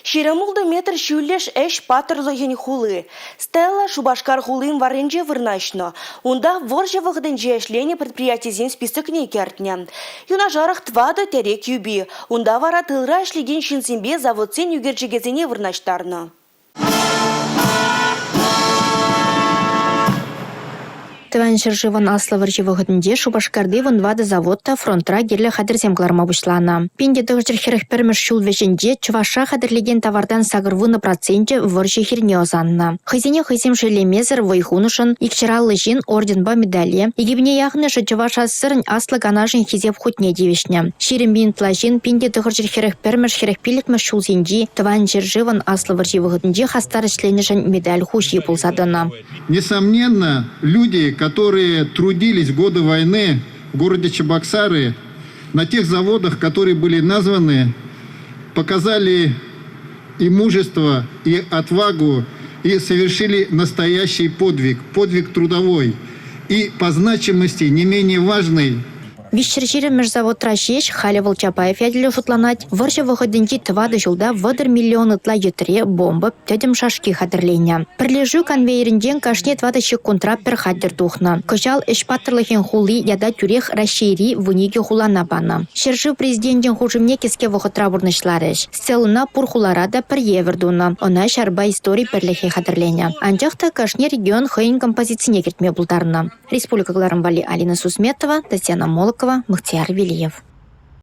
Ширамулды метр шүллеш эш патырлыгын хулы. Стелла Шубашкар хулын варенже вырначно. Унда ворже выгоденже эшление предприятизин список не кертня. Юнажарах твада терек юби. Унда вара тылра эшлеген шинсембе заводсен югерчегезене вырначтарно. Тываншыр живан аславар живогытынде Шубашкарды вады заводта фронтра герлі хадырзем кларма бұшлана. Пенде тұғжыр херіх пірміш шул вешінде чуваша хадырлеген товардан сағырвы на проценте выржы херне озанна. Хызине хызем шелемезір вайхунышын, икчыралы жин орденба медали, егебіне яғнышы чуваша сырын аслы ганажын хизеп хутне девешне. Ширим бин плажин пенде тұғжыр херіх пірміш херіх пилікміш шул зенди тываншыр живан аславар живогытынде хастар членішін медаль хуши пулсадына. Несомненно, люди, которые трудились в годы войны в городе Чебоксары, на тех заводах, которые были названы, показали и мужество, и отвагу, и совершили настоящий подвиг трудовой, и по значимости не менее важный. Вишчерчире межзавод Рашеш Халевал Чапаев яделю шутланать, варжа выходенки твады жылда вадыр миллионы тла ютре бомба тедем шашки хадырления. Прилежу конвейерінден кашне твады контраппер хаддер тухна. Кышал эшпаттырлыхен хули яда тюрех расшири вуниге хулана бана. Шержу президентен хужимне кеске вахытра бурнышларыш. Селуна пур хуларада пір евердуна. Она шарба истории перлехе хадырления. Анжақта кашне регион хыйн композицине кертме булдарна. Республика Гларамбали Алина Сусметова, Татьяна Молокова, Мухтияр Велиев.